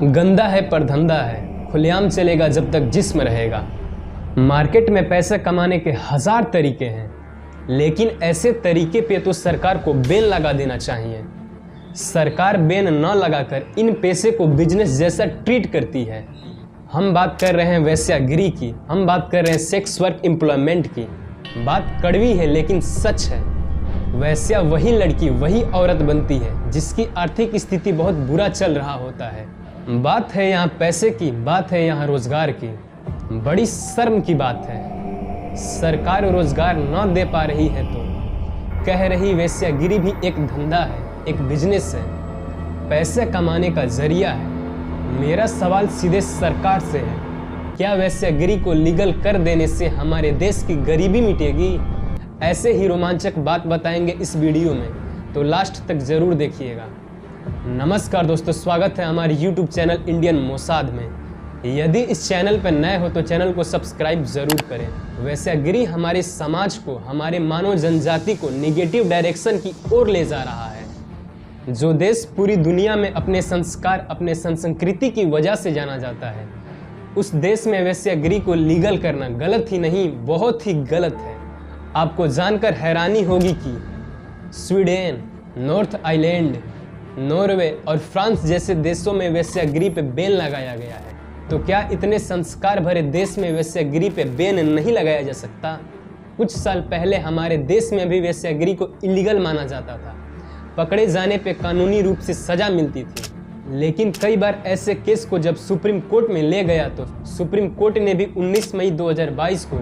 गंदा है पर धंधा है, खुलेआम चलेगा जब तक जिस्म रहेगा। मार्केट में पैसा कमाने के हजार तरीके हैं, लेकिन ऐसे तरीके पे तो सरकार को बैन लगा देना चाहिए। सरकार बैन न लगाकर इन पैसे को बिजनेस जैसा ट्रीट करती है। हम बात कर रहे हैं वेश्यागिरी की, हम बात कर रहे हैं सेक्स वर्क एम्प्लॉयमेंट की। बात कड़वी है लेकिन सच है। वैश्या वही लड़की, वही औरत बनती है जिसकी आर्थिक स्थिति बहुत बुरा चल रहा होता है। बात है यहाँ पैसे की, बात है यहाँ रोजगार की। बड़ी शर्म की बात है, सरकार रोजगार न दे पा रही है तो कह रही वेश्यागिरी भी एक धंधा है, एक बिजनेस है, पैसे कमाने का जरिया है। मेरा सवाल सीधे सरकार से है, क्या वेश्यागिरी को लीगल कर देने से हमारे देश की गरीबी मिटेगी? ऐसे ही रोमांचक बात बताएंगे इस वीडियो में, तो लास्ट तक जरूर देखिएगा। नमस्कार दोस्तों, स्वागत है हमारे YouTube चैनल इंडियन मोसाद में। यदि इस चैनल पर नए हो तो चैनल को सब्सक्राइब जरूर करें। वेश्यागिरी हमारे समाज को, हमारे मानव जनजाति को निगेटिव डायरेक्शन की ओर ले जा रहा है। जो देश पूरी दुनिया में अपने संस्कार, अपने संस्कृति की वजह से जाना जाता है, उस देश में वेश्यागिरी को लीगल करना गलत ही नहीं, बहुत ही गलत है। आपको जानकर हैरानी होगी कि स्वीडन, नॉर्थ आइलैंड, नॉर्वे और फ्रांस जैसे देशों में वेश्यागिरी पे बैन लगाया गया है। तो क्या इतने संस्कार भरे देश में वेश्यागिरी पे बैन नहीं लगाया जा सकता? कुछ साल पहले हमारे देश में भी वेश्यागिरी को इलीगल माना जाता था। पकड़े जाने पे कानूनी रूप से सजा मिलती थी, लेकिन कई बार ऐसे केस को जब सुप्रीम कोर्ट में ले गया तो सुप्रीम कोर्ट ने भी 19 मई 2022 को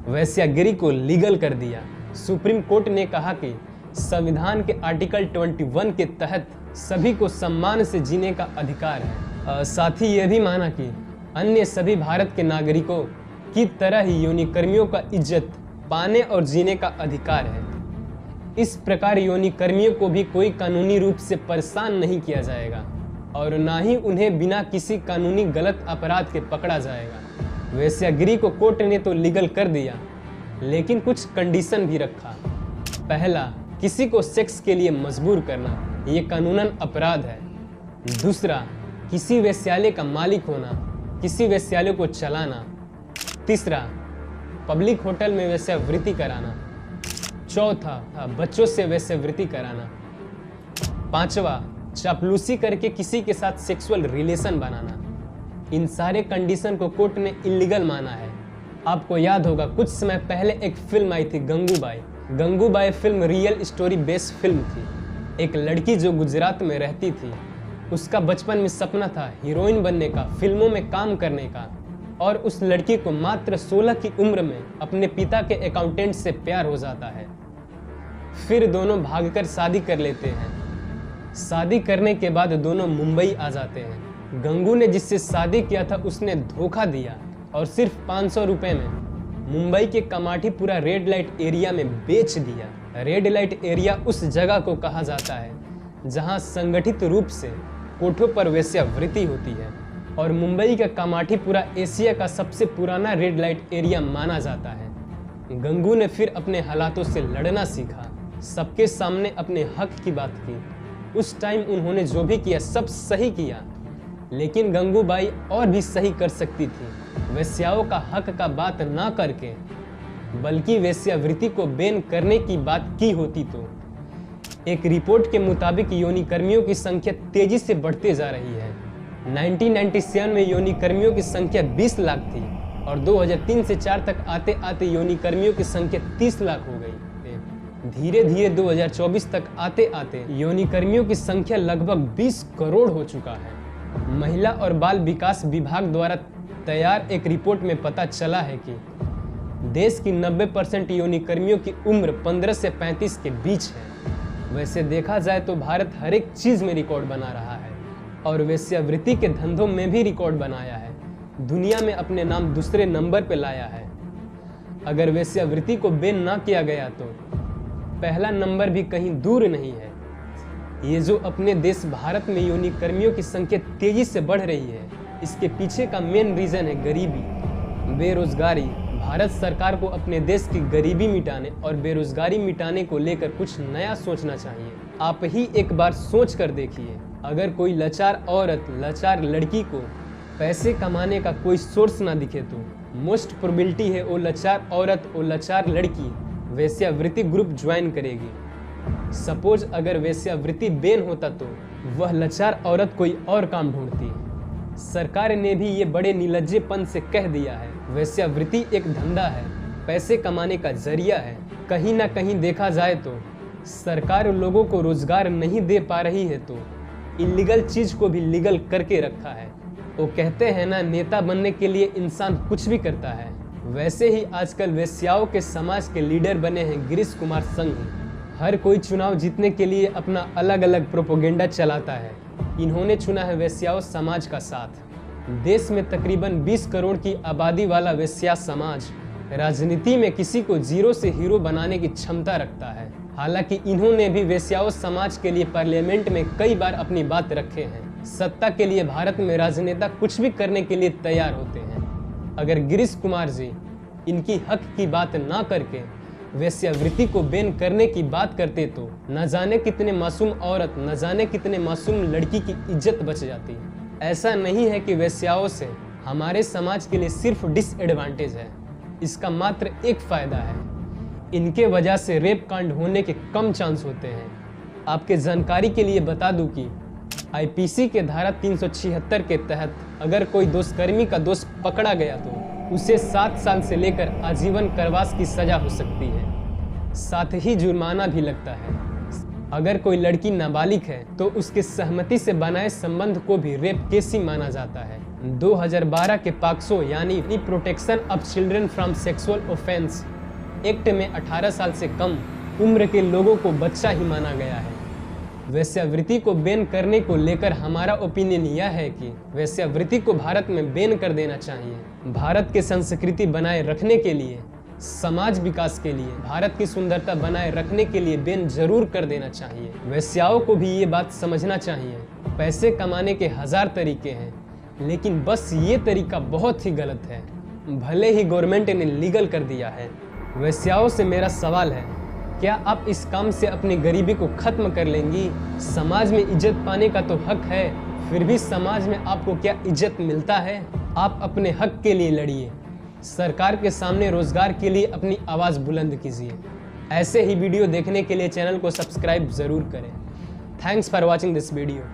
वेश्यागिरी को लीगल कर दिया। सुप्रीम कोर्ट ने कहा कि संविधान के आर्टिकल 21 के तहत सभी को सम्मान से जीने का अधिकार है। साथ ही यह भी माना कि अन्य सभी भारत के नागरिकों की तरह ही यौनिकर्मियों का इज्जत पाने और जीने का अधिकार है। इस प्रकार यौनिकर्मियों को भी कोई कानूनी रूप से परेशान नहीं किया जाएगा और ना ही उन्हें बिना किसी कानूनी गलत अपराध के पकड़ा जाएगा। वेश्यागिरी को कोर्ट ने तो लीगल कर दिया, लेकिन कुछ कंडीशन भी रखा। पहला, किसी को सेक्स के लिए मजबूर करना, ये कानूनन अपराध है। दूसरा, किसी वेश्यालय का मालिक होना, किसी वेश्यालय को चलाना। तीसरा, पब्लिक होटल में वेश्यावृत्ति कराना। चौथा, बच्चों से वेश्यावृत्ति कराना। पांचवा, चापलूसी करके किसी के साथ सेक्सुअल रिलेशन बनाना। इन सारे कंडीशन को कोर्ट ने इलीगल माना है। आपको याद होगा कुछ समय पहले एक फिल्म आई थी Gangubai. Gangubai film real story based film थी। एक लड़की जो गुजरात में रहती थी, उसका बचपन में सपना था हीरोइन बनने का, फिल्मों में काम करने का, और उस लड़की को मात्र 16 की उम्र में अपने पिता के अकाउंटेंट से प्यार हो जाता है। फिर दोनों भागकर शादी कर लेते हैं। शादी करने के बाद दोनों मुंबई आ जाते हैं। गंगू ने जिससे शादी किया था उसने धोखा दिया और सिर्फ 500 रुपए में मुंबई के कमाठीपुरा रेड लाइट एरिया में बेच दिया। रेड लाइट एरिया उस जगह को कहा जाता है जहां संगठित रूप से कोठों पर वेश्यावृत्ति होती है, और मुंबई का कमाठीपुरा एशिया का सबसे पुराना रेड लाइट एरिया माना जाता है। गंगू ने फिर अपने हालातों से लड़ना सीखा, सबके सामने अपने हक की बात की। उस टाइम उन्होंने जो भी किया सब सही किया, लेकिन गंगूबाई और भी सही कर सकती थी। वेश्याओं का हक का बात ना करके बल्कि वेश्यावृत्ति को बैन करने की बात की होती तो। एक रिपोर्ट के मुताबिक यौनिकर्मियों की संख्या तेजी से बढ़ते जा रही है। 1997 में यौनिकर्मियों की संख्या 20 लाख थी और 2003 से 4 तक आते आते यौनिकर्मियों की संख्या 30 लाख हो गई। धीरे धीरे 2024 तक आते आते यौनिकर्मियों की संख्या लगभग 20 करोड़ हो चुका है। महिला और बाल विकास विभाग द्वारा तैयार एक रिपोर्ट में पता चला है कि देश की 90% यौनिकर्मियों की उम्र 15 से 35 के बीच है। वैसे देखा जाए तो भारत हर एक चीज में रिकॉर्ड बना रहा है और वेश्यावृत्ति के धंधों में भी रिकॉर्ड बनाया है। दुनिया में अपने नाम दूसरे नंबर पे लाया है। अगर वेश्यावृत्ति को बैन ना किया गया तो पहला नंबर भी कहीं दूर नहीं है। ये जो अपने देश भारत में यौनिकर्मियों की संख्या तेजी से बढ़ रही है, इसके पीछे का मेन रीजन है गरीबी, बेरोजगारी। भारत सरकार को अपने देश की गरीबी मिटाने और बेरोजगारी मिटाने को लेकर कुछ नया सोचना चाहिए। आप ही एक बार सोच कर देखिए, अगर कोई लाचार औरत, लाचार लड़की को पैसे कमाने का कोई सोर्स ना दिखे तो मोस्ट प्रोबेबिलिटी है वो लाचार औरत, वो लाचार लड़की वेश्यावृत्ति ग्रुप ज्वाइन करेगी। सपोज अगर वेश्यावृत्ति बैन होता तो वह लाचार औरत कोई और काम ढूंढती। सरकार ने भी ये बड़े निर्लज्जपन से कह दिया है, वेश्यावृत्ति एक धंधा है, पैसे कमाने का जरिया है। कहीं ना कहीं देखा जाए तो सरकार लोगों को रोजगार नहीं दे पा रही है तो इलीगल चीज को भी लीगल करके रखा है। वो कहते हैं ना, नेता बनने के लिए इंसान कुछ भी करता है। वैसे ही आजकल वेश्याओं के समाज के लीडर बने हैं गिरीश कुमार संघ। हर कोई चुनाव जीतने के लिए अपना अलग अलग प्रोपोगेंडा चलाता है। इन्होंने चुना है वेश्याओं समाज का साथ। देश में तकरीबन 20 करोड़ की आबादी वाला वेश्या समाज राजनीति में किसी को जीरो से हीरो बनाने की क्षमता रखता है। हालांकि इन्होंने भी वेश्याओं समाज के लिए पार्लियामेंट में कई बार अपनी बात रखे हैं। सत्ता के लिए भारत में राजनेता कुछ भी करने के लिए तैयार होते हैं। अगर गिरीश कुमार जी इनकी हक की बात ना करके वेश्यावृत्ति को बैन करने की बात करते तो न जाने कितने मासूम औरत, न जाने कितने मासूम लड़की की इज्जत बच जाती। ऐसा नहीं है कि वेश्याओं से हमारे समाज के लिए सिर्फ डिसएडवांटेज है, इसका मात्र एक फायदा है, इनके वजह से रेप कांड होने के कम चांस होते हैं। आपके जानकारी के लिए बता दूं कि आईपीसी के धारा 376 के तहत अगर कोई दोषकर्मी का दोष पकड़ा गया तो उसे 7 साल से लेकर आजीवन कारावास की सजा हो सकती है, साथ ही जुर्माना भी लगता है। अगर कोई लड़की नाबालिग है तो उसके सहमति से बनाए संबंध को भी रेप केस ही माना जाता है। 2012 के पाक्सो यानी protection of children from sexual offence act में 18 साल से कम उम्र के लोगों को बच्चा ही माना गया है। वेश्यावृत्ति को बैन करने को लेकर हमारा ओपिनियन यह है कि वेश्यावृत्ति को भारत में बैन कर देना चाहिए। भारत की संस्कृति बनाए रखने के लिए, समाज विकास के लिए, भारत की सुंदरता बनाए रखने के लिए बैन जरूर कर देना चाहिए। वेश्याओं को भी ये बात समझना चाहिए, पैसे कमाने के 1000 तरीके हैं, लेकिन बस ये तरीका बहुत ही गलत है। भले ही गवर्नमेंट ने लीगल कर दिया है। वेश्याओं से मेरा सवाल है, क्या आप इस काम से अपनी गरीबी को खत्म कर लेंगी? समाज में इज्जत पाने का तो हक है, फिर भी समाज में आपको क्या इज्जत मिलता है? आप अपने हक के लिए लड़िए, सरकार के सामने रोजगार के लिए अपनी आवाज़ बुलंद कीजिए। ऐसे ही वीडियो देखने के लिए चैनल को सब्सक्राइब जरूर करें। Thanks for watching this video.